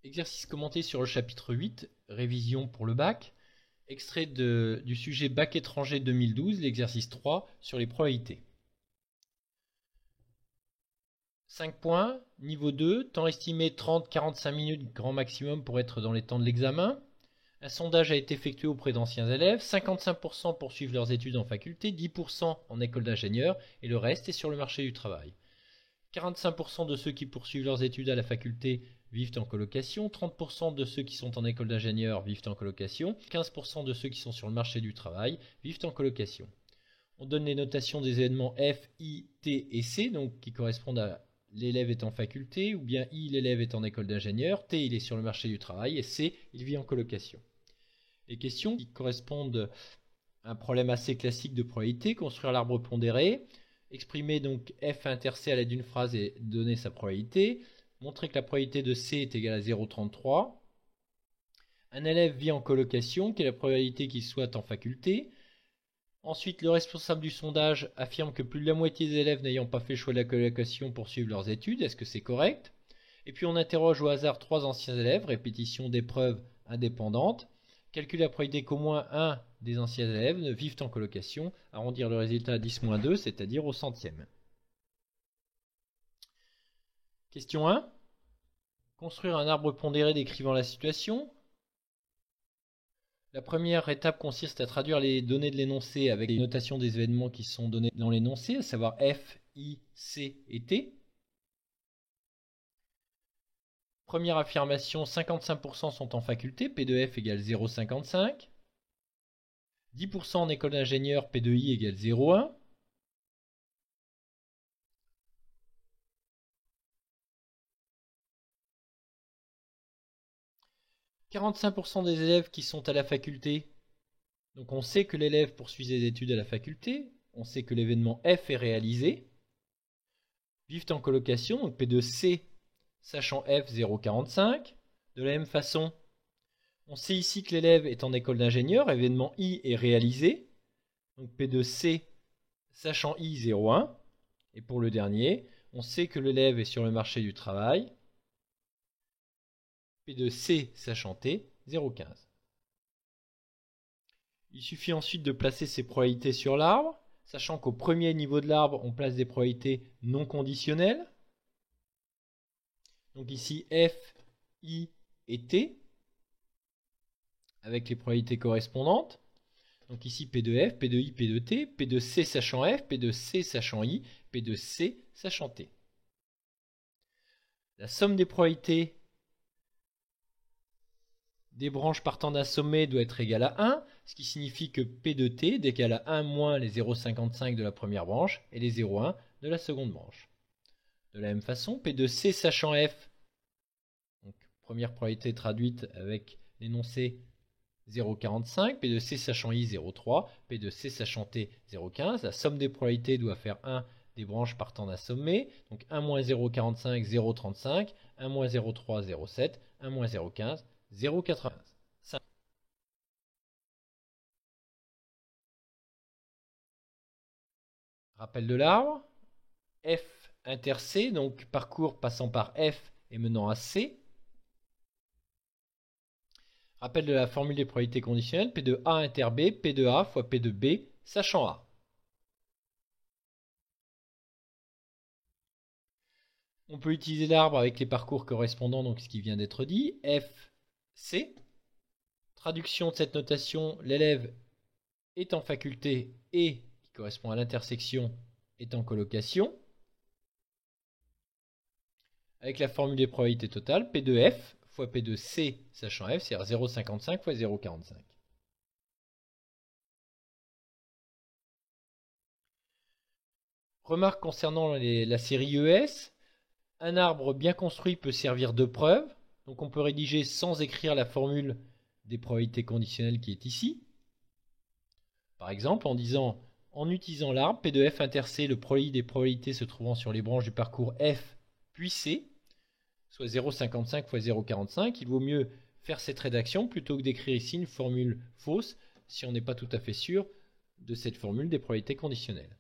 Exercice commenté sur le chapitre 8, révision pour le bac, extrait du sujet bac étranger 2012, l'exercice 3 sur les probabilités. 5 points, niveau 2, temps estimé 30-45 minutes grand maximum pour être dans les temps de l'examen. Un sondage a été effectué auprès d'anciens élèves, 55% poursuivent leurs études en faculté, 10% en école d'ingénieur et le reste est sur le marché du travail. 45% de ceux qui poursuivent leurs études à la faculté vivent en colocation, 30% de ceux qui sont en école d'ingénieur vivent en colocation, 15% de ceux qui sont sur le marché du travail vivent en colocation. On donne les notations des événements F, I, T et C, donc qui correspondent à l'élève est en faculté, ou bien I, l'élève est en école d'ingénieur, T, il est sur le marché du travail, et C, il vit en colocation. Les questions qui correspondent à un problème assez classique de probabilité, construire l'arbre pondéré, exprimer donc F inter C à l'aide d'une phrase et donner sa probabilité, montrer que la probabilité de C est égale à 0,33. Un élève vit en colocation, quelle est la probabilité qu'il soit en faculté. Ensuite, le responsable du sondage affirme que plus de la moitié des élèves n'ayant pas fait le choix de la colocation poursuivent leurs études. Est-ce que c'est correct? Et puis on interroge au hasard 3 anciens élèves, répétition d'épreuves indépendantes. Calcule la probabilité qu'au moins un des anciens élèves ne vivent en colocation, arrondir le résultat à 10-2, c'est-à-dire au centième. Question 1. Construire un arbre pondéré décrivant la situation. La première étape consiste à traduire les données de l'énoncé avec les notations des événements qui sont donnés dans l'énoncé, à savoir F, I, C et T. Première affirmation, 55% sont en faculté, P de F égale 0,55. 10% en école d'ingénieur, P de I égale 0,1. « 45% des élèves qui sont à la faculté ». Donc on sait que l'élève poursuit ses études à la faculté, on sait que l'événement F est réalisé. Vivent en colocation, donc P de C, sachant F 0,45. De la même façon, on sait ici que l'élève est en école d'ingénieur, événement I est réalisé. Donc P de C, sachant I 0,1. Et pour le dernier, on sait que l'élève est sur le marché du travail. P de C, sachant T, 0,15. Il suffit ensuite de placer ces probabilités sur l'arbre, sachant qu'au premier niveau de l'arbre, on place des probabilités non conditionnelles. Donc ici, F, I et T, avec les probabilités correspondantes. Donc ici, P de F, P de I, P de T, P de C sachant F, P de C sachant I, P de C sachant T. La somme des probabilités des branches partant d'un sommet doit être égale à 1, ce qui signifie que P de T est égal à 1 moins les 0,55 de la première branche et les 0,1 de la seconde branche. De la même façon, P de C sachant F, donc première probabilité traduite avec l'énoncé 0,45, P de C sachant I 0,3, P de C sachant T 0,15. La somme des probabilités doit faire 1 des branches partant d'un sommet, donc 1 moins 0,45, 0,35, 1 moins 0,3, 0,7, 1 moins 0,15, 0,95. Rappel de l'arbre. F inter C, donc parcours passant par F et menant à C. Rappel de la formule des probabilités conditionnelles. P de A inter B, P de A fois P de B, sachant A. On peut utiliser l'arbre avec les parcours correspondants, donc ce qui vient d'être dit. F, C. Traduction de cette notation, l'élève est en faculté et, qui correspond à l'intersection, est en colocation. Avec la formule des probabilités totales, P de F fois P de C sachant F, c'est 0,55 fois 0,45. Remarque concernant la série ES, un arbre bien construit peut servir de preuve, donc on peut rédiger sans écrire la formule des probabilités conditionnelles qui est ici. Par exemple, en utilisant l'arbre, P de F inter C, le produit des probabilités se trouvant sur les branches du parcours F puis C, soit 0,55 fois 0,45, il vaut mieux faire cette rédaction plutôt que d'écrire ici une formule fausse si on n'est pas tout à fait sûr de cette formule des probabilités conditionnelles.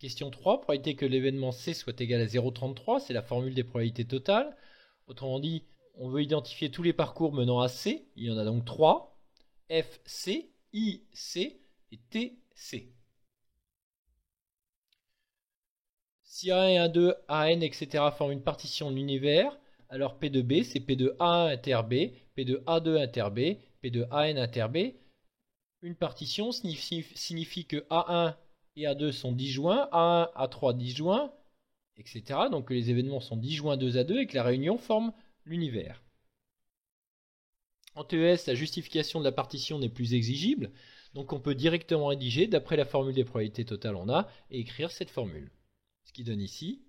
Question 3, probabilité que l'événement C soit égal à 0,33, c'est la formule des probabilités totales. Autrement dit, on veut identifier tous les parcours menant à C. Il y en a donc 3. F, C, I, C et T, C. Si A1, A2, AN, etc. forment une partition de l'univers, alors P de B, c'est P de A1 inter B, P de A2 inter B, P de AN inter B. Une partition signifie que A1 et A2 sont disjoints, A1, A3 disjoints, etc. Donc que les événements sont disjoints 2 à 2 et que la réunion forme l'univers. En TES, la justification de la partition n'est plus exigible, donc on peut directement rédiger d'après la formule des probabilités totales en A et écrire cette formule. Ce qui donne ici,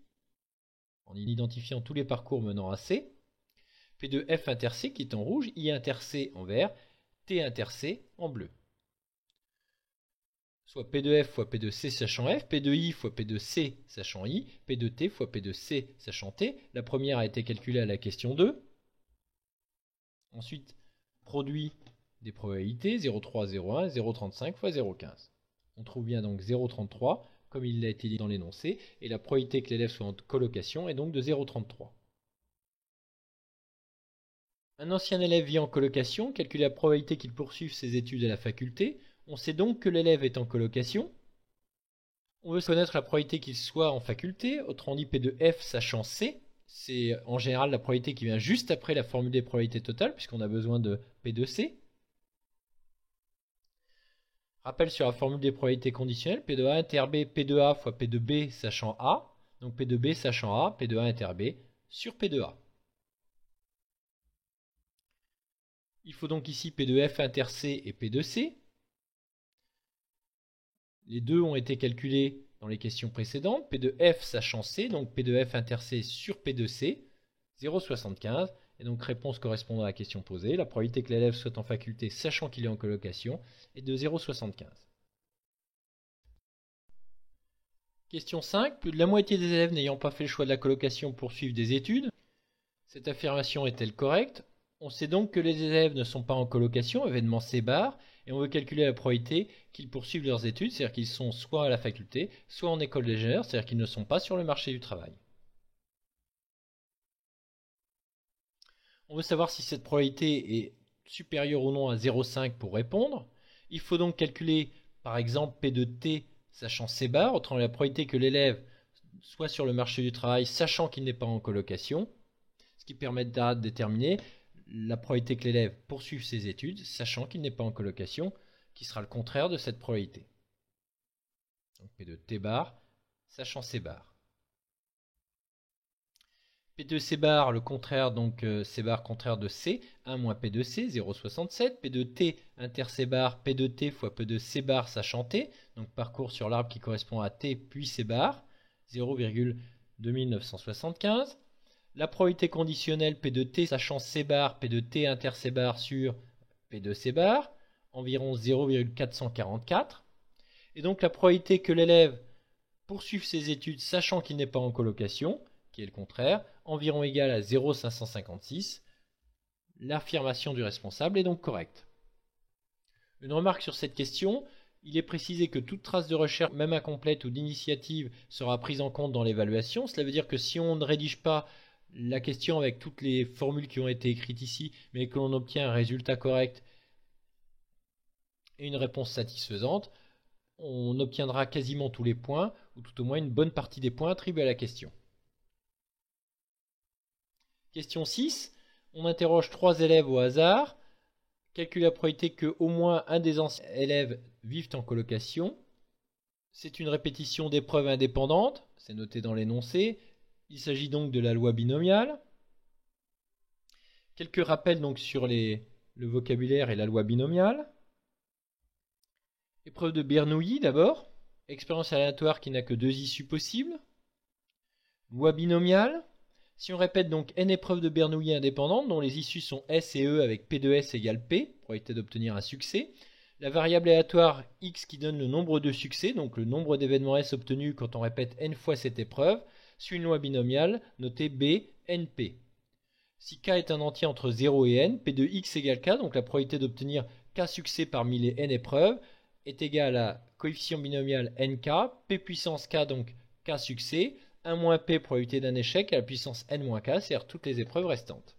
en identifiant tous les parcours menant à C, P de F inter C qui est en rouge, I inter C en vert, T inter C en bleu. Soit P de F fois P de C sachant F, P de I fois P de C sachant I, P de T fois P de C sachant T. La première a été calculée à la question 2. Ensuite, produit des probabilités 0,3, 0,1, 0,35 fois 0,15. On trouve bien donc 0,33 comme il a été dit dans l'énoncé, et la probabilité que l'élève soit en colocation est donc de 0,33. Un ancien élève vit en colocation, calcule la probabilité qu'il poursuive ses études à la faculté. On sait donc que l'élève est en colocation. On veut connaître la probabilité qu'il soit en faculté, autrement dit P de F sachant C. C'est en général la probabilité qui vient juste après la formule des probabilités totales, puisqu'on a besoin de P de C. Rappel sur la formule des probabilités conditionnelles, P de A inter B, P de A fois P de B sachant A. Donc P de B sachant A, P de A inter B sur P de A. Il faut donc ici P de F inter C et P de C. Les deux ont été calculés dans les questions précédentes. P de F sachant C, donc P de F inter C sur P de C, 0,75. Et donc réponse correspondant à la question posée. La probabilité que l'élève soit en faculté sachant qu'il est en colocation est de 0,75. Question 5. Plus de la moitié des élèves n'ayant pas fait le choix de la colocation poursuivent des études. Cette affirmation est-elle correcte? On sait donc que les élèves ne sont pas en colocation, événement C bar, et on veut calculer la probabilité qu'ils poursuivent leurs études, c'est-à-dire qu'ils sont soit à la faculté, soit en école d'ingénieur, c'est-à-dire qu'ils ne sont pas sur le marché du travail. On veut savoir si cette probabilité est supérieure ou non à 0,5 pour répondre. Il faut donc calculer par exemple P de T sachant C bar, autrement la probabilité que l'élève soit sur le marché du travail sachant qu'il n'est pas en colocation, ce qui permet de déterminer la probabilité que l'élève poursuive ses études sachant qu'il n'est pas en colocation, qui sera le contraire de cette probabilité. Donc P de T bar sachant C bar. P de C bar, le contraire, donc C bar contraire de C, 1 moins P de C, 0,67. P de T inter C bar, P de T fois P de C bar sachant T, donc parcours sur l'arbre qui correspond à T puis C bar, 0,2975. La probabilité conditionnelle P de T sachant C bar, P de T inter C bar sur P de C bar, environ 0,444. Et donc la probabilité que l'élève poursuive ses études sachant qu'il n'est pas en colocation, qui est le contraire, environ égal à 0,556. L'affirmation du responsable est donc correcte. Une remarque sur cette question, il est précisé que toute trace de recherche, même incomplète ou d'initiative, sera prise en compte dans l'évaluation. Cela veut dire que si on ne rédige pas la question avec toutes les formules qui ont été écrites ici, mais que l'on obtient un résultat correct et une réponse satisfaisante, on obtiendra quasiment tous les points, ou tout au moins une bonne partie des points attribués à la question. Question 6. On interroge 3 élèves au hasard. Calcule la probabilité que au moins un des anciens élèves vivent en colocation. C'est une répétition d'épreuves indépendantes. C'est noté dans l'énoncé. Il s'agit donc de la loi binomiale. Quelques rappels donc sur le vocabulaire et la loi binomiale. Épreuve de Bernoulli d'abord. Expérience aléatoire qui n'a que 2 issues possibles. Loi binomiale. Si on répète donc n épreuves de Bernoulli indépendantes dont les issues sont S et E avec P de S égale P, probabilité d'obtenir un succès, la variable aléatoire x qui donne le nombre de succès, donc le nombre d'événements S obtenus quand on répète n fois cette épreuve, suit une loi binomiale notée B, NP. Si k est un entier entre 0 et n, P de x égale k, donc la probabilité d'obtenir k succès parmi les n épreuves, est égale à coefficient binomial nk, P puissance k donc k succès, 1 moins P probabilité d'un échec à la puissance n-k, c'est-à-dire toutes les épreuves restantes.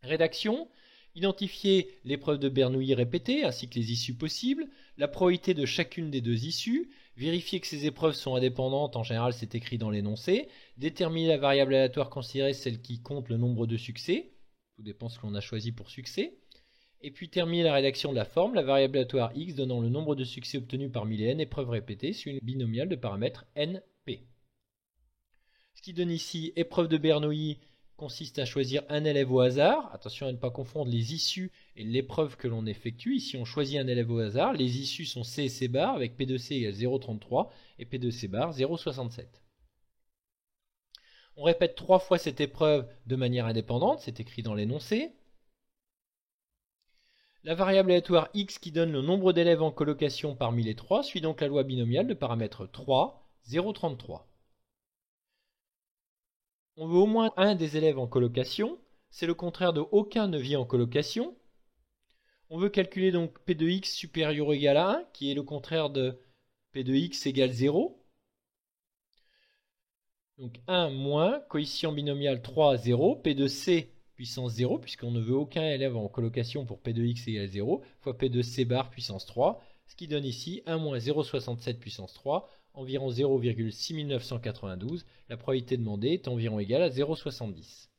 Rédaction. Identifier l'épreuve de Bernoulli répétée ainsi que les issues possibles, la probabilité de chacune des deux issues, vérifier que ces épreuves sont indépendantes, en général c'est écrit dans l'énoncé, déterminer la variable aléatoire considérée, celle qui compte le nombre de succès, tout dépend de ce qu'on a choisi pour succès, et puis terminer la rédaction de la forme, la variable aléatoire x donnant le nombre de succès obtenus parmi les n épreuves répétées sur une binomiale de paramètres np. Ce qui donne ici épreuve de Bernoulli consiste à choisir un élève au hasard. Attention à ne pas confondre les issues et l'épreuve que l'on effectue. Ici, on choisit un élève au hasard. Les issues sont C et C bar avec P de C égale 0,33 et P de C bar 0,67. On répète 3 fois cette épreuve de manière indépendante. C'est écrit dans l'énoncé. La variable aléatoire x qui donne le nombre d'élèves en colocation parmi les 3 suit donc la loi binomiale de paramètres 3, 0,33. On veut au moins un des élèves en colocation, c'est le contraire de aucun ne vit en colocation. On veut calculer donc P de x supérieur ou égal à 1, qui est le contraire de P de x égale 0. Donc 1 moins, coefficient binomial 3, 0, P de c puissance 0, puisqu'on ne veut aucun élève en colocation pour P de x égale 0, fois P de c bar puissance 3, ce qui donne ici 1 moins 0,67 puissance 3, environ 0,6992, la probabilité demandée est environ égale à 0,70.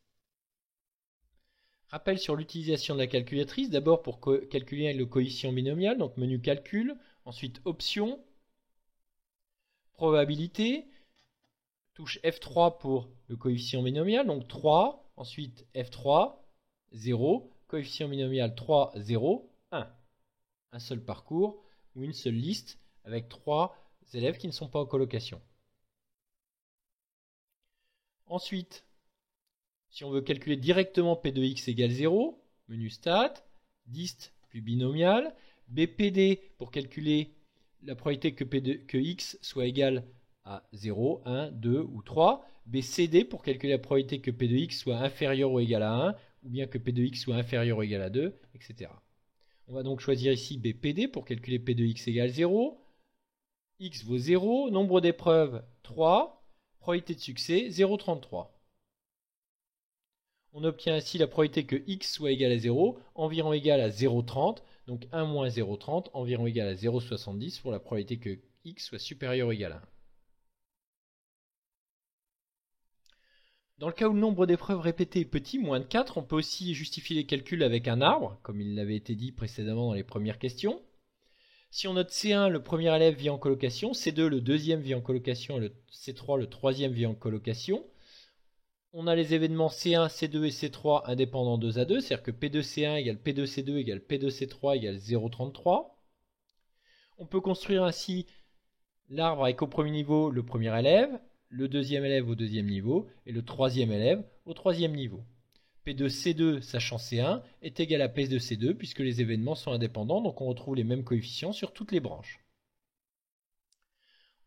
Rappel sur l'utilisation de la calculatrice, d'abord pour calculer le coefficient binomial, donc menu calcul, ensuite option, probabilité, touche F3 pour le coefficient binomial, donc 3, ensuite F3, 0, coefficient binomial 3, 0, 1. Un seul parcours ou une seule liste avec 3 élèves qui ne sont pas en colocation. Ensuite, si on veut calculer directement P de x égale 0, menu stat, dist puis binomial, BPD pour calculer la probabilité que x soit égal à 0, 1, 2 ou 3, BCD pour calculer la probabilité que P de x soit inférieur ou égal à 1, ou bien que P de x soit inférieur ou égal à 2, etc. On va donc choisir ici BPD pour calculer P de x égale 0, x vaut 0, nombre d'épreuves 3, probabilité de succès 0,33. On obtient ainsi la probabilité que x soit égal à 0, environ égal à 0,30, donc 1 moins 0,30, environ égal à 0,70 pour la probabilité que x soit supérieur ou égal à 1. Dans le cas où le nombre d'épreuves répétées est petit, moins de 4, on peut aussi justifier les calculs avec un arbre, comme il l'avait été dit précédemment dans les premières questions. Si on note C1, le premier élève vit en colocation, C2, le deuxième vit en colocation, et C3, le troisième vit en colocation. On a les événements C1, C2 et C3 indépendants 2 à 2, c'est-à-dire que P2C1 égale P2C2 égale P2C3 égale 0,33. On peut construire ainsi l'arbre avec au premier niveau le premier élève, le deuxième élève au deuxième niveau et le troisième élève au troisième niveau. P de C2 sachant C1 est égal à P de C2 puisque les événements sont indépendants, donc on retrouve les mêmes coefficients sur toutes les branches.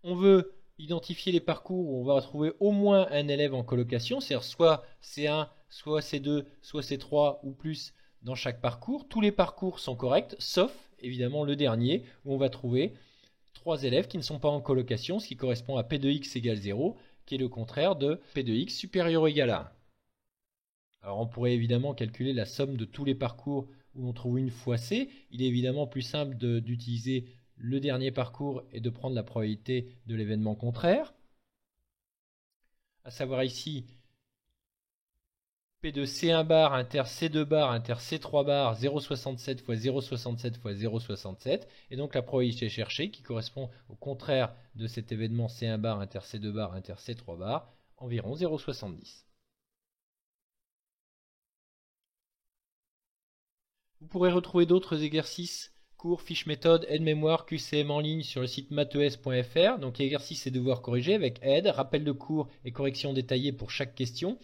On veut identifier les parcours où on va retrouver au moins un élève en colocation, c'est-à-dire soit C1, soit C2, soit C3 ou plus dans chaque parcours. Tous les parcours sont corrects, sauf évidemment le dernier où on va trouver 3 élèves qui ne sont pas en colocation, ce qui correspond à P de x égale 0, qui est le contraire de P de x supérieur ou égal à 1. Alors on pourrait évidemment calculer la somme de tous les parcours où l'on trouve une fois C. Il est évidemment plus simple d'utiliser le dernier parcours et de prendre la probabilité de l'événement contraire. À savoir ici P de C1 bar inter C2 bar inter C3 bar 0,67 fois 0,67 fois 0,67. Et donc la probabilité cherchée qui correspond au contraire de cet événement C1 bar inter C2 bar inter C3 bar, environ 0,70. Vous pourrez retrouver d'autres exercices, cours, fiches méthodes, aide-mémoire, QCM en ligne sur le site mathes.fr. Donc exercices et devoirs corrigés avec aide, rappel de cours et corrections détaillées pour chaque question.